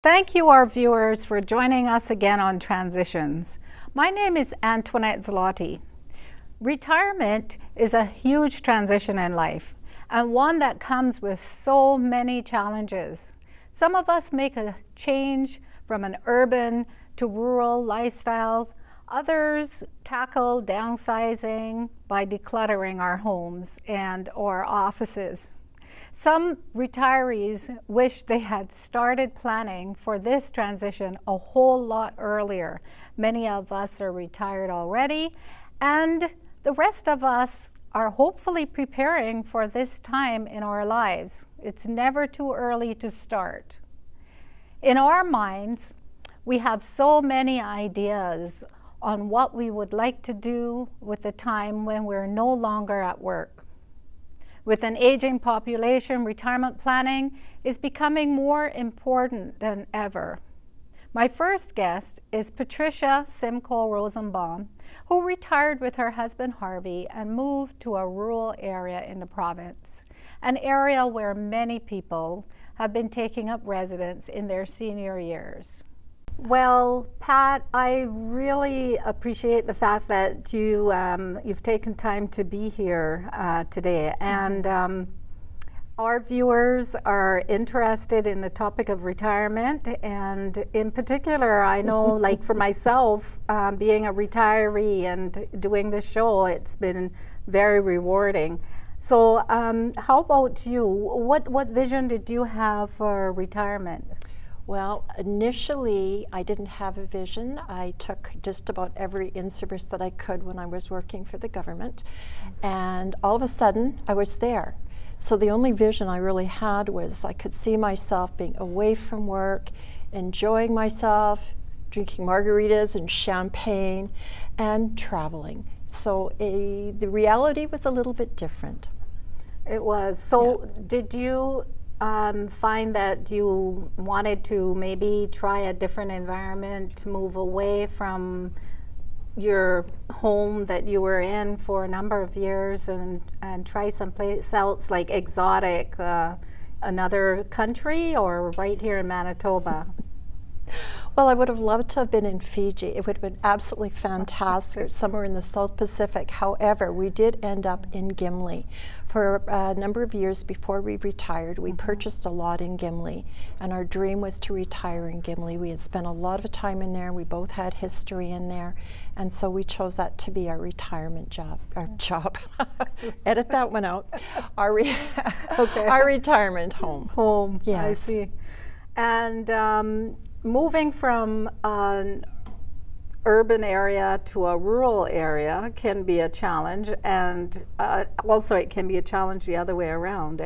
Thank you, our viewers, for joining us again on Transitions. My name is Antoinette Zloty. Retirement is a huge transition in life, and one that comes with so many challenges. Some of us make a change from an urban to rural lifestyles. Others tackle downsizing by decluttering our homes and or offices. Some retirees wish they had started planning for this transition a whole lot earlier. Many of us are retired already, and the rest of us are hopefully preparing for this time in our lives. It's never too early to start. In our minds, we have so many ideas on what we would like to do with the time when we're no longer at work. With an aging population, retirement planning is becoming more important than ever. My first guest is Patricia Simcoe Rosenbaum, who retired with her husband Harvey and moved to a rural area in the province, an area where many people have been taking up residence in their senior years. Well, Pat, I really appreciate the fact that you've taken time to be here today, and our viewers are interested in the topic of retirement, and in particular, I know, like for myself, being a retiree and doing this show, it's been very rewarding. So, how about you? What vision did you have for retirement? Well, initially, I didn't have a vision. I took just about every in-service that I could when I was working for the government, and all of a sudden, I was there. So the only vision I really had was I could see myself being away from work, enjoying myself, drinking margaritas and champagne, and traveling. So the reality was a little bit different. It was. So yeah. Did you find that you wanted to maybe try a different environment, to move away from your home that you were in for a number of years and try someplace else, like exotic, another country, or right here in Manitoba? Well, I would have loved to have been in Fiji. It would have been absolutely fantastic, somewhere in the South Pacific. However, we did end up in Gimli. For a number of years before we retired, we purchased a lot in Gimli, and our dream was to retire in Gimli. We had spent a lot of time in there. We both had history in there, and so we chose that to be our retirement job. Edit that one out. Our retirement home. Yes. I see. And moving from an urban area to a rural area can be a challenge, and also it can be a challenge the other way around,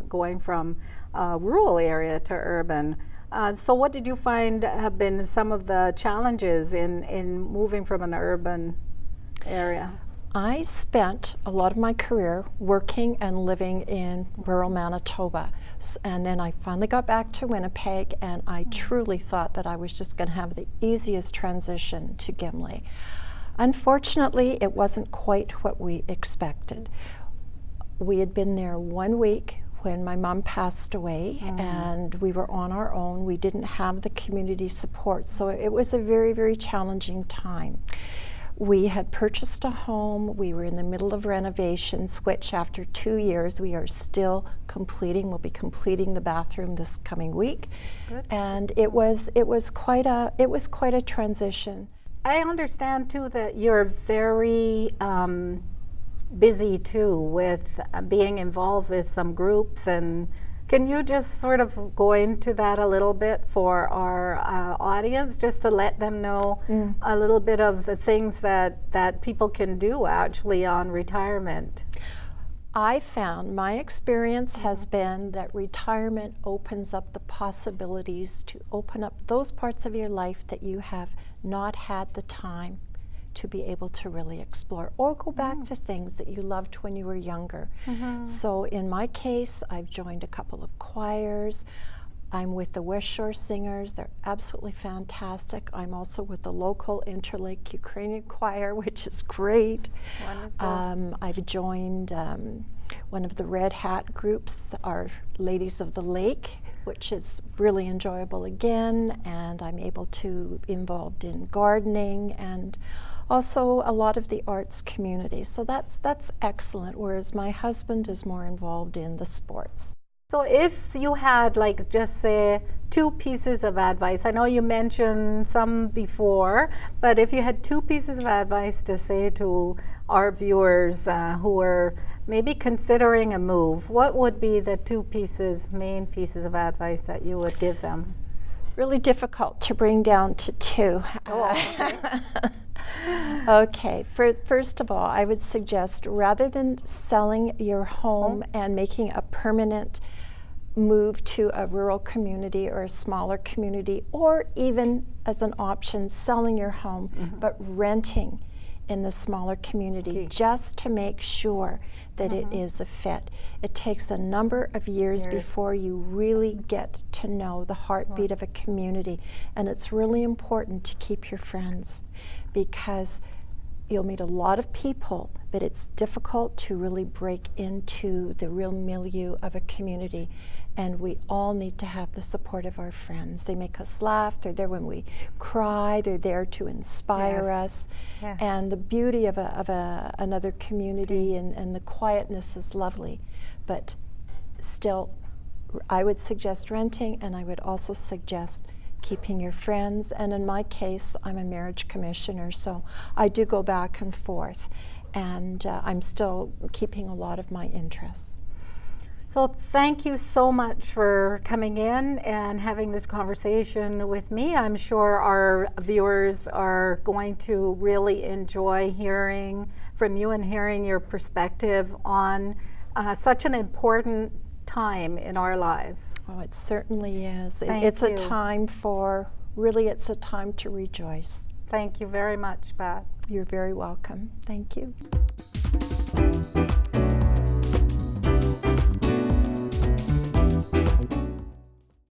going from a rural area to urban. So what did you find have been some of the challenges in moving from an urban area? I spent a lot of my career working and living in rural Manitoba, and then I finally got back to Winnipeg, and I truly thought that I was just going to have the easiest transition to Gimli. Unfortunately, it wasn't quite what we expected. We had been there 1 week when my mom passed away, and we were on our own. We didn't have the community support, so it was a very, very challenging time. We had purchased a home. We were in the middle of renovations, which after 2 years we are still completing. We'll be completing the bathroom this coming week. Good. And it was quite a transition. I understand too that you're very busy too with being involved with some groups, and can you just sort of go into that a little bit for our audience, just to let them know a little bit of the things that people can do actually on retirement? I found my experience has been that retirement opens up the possibilities to open up those parts of your life that you have not had the time to be able to really explore, or go back to things that you loved when you were younger. So in my case, I've joined a couple of choirs. I'm with the West Shore Singers. They're absolutely fantastic. I'm also with the local Interlake Ukrainian Choir, which is great. Wonderful. I've joined one of the Red Hat groups, our Ladies of the Lake, which is really enjoyable again, and I'm able to be involved in gardening and also a lot of the arts community. So that's excellent, whereas my husband is more involved in the sports. So if you had, like, just say 2 pieces of advice, I know you mentioned some before, but if you had 2 pieces of advice to say to our viewers who are maybe considering a move, what would be the 2 main pieces of advice that you would give them? Really difficult to bring down to 2. Okay, first of all, I would suggest, rather than selling your home and making a permanent move to a rural community or a smaller community, or even as an option, selling your home, but renting in the smaller community, just to make sure that it is a fit. It takes a number of years before you really get to know the heartbeat of a community, and it's really important to keep your friends, because you'll meet a lot of people, but it's difficult to really break into the real milieu of a community. And we all need to have the support of our friends. They make us laugh, they're there when we cry, they're there to inspire us. And the beauty of another community and the quietness is lovely. But still, I would suggest renting, and I would also suggest keeping your friends. And in my case, I'm a marriage commissioner, so I do go back and forth, and I'm still keeping a lot of my interests. So thank you so much for coming in and having this conversation with me. I'm sure our viewers are going to really enjoy hearing from you and hearing your perspective on such an important time in our lives. Oh, it certainly is. Thank it's you. a time for, really, it's a time to rejoice. Thank you very much, Pat. You're very welcome. Thank you.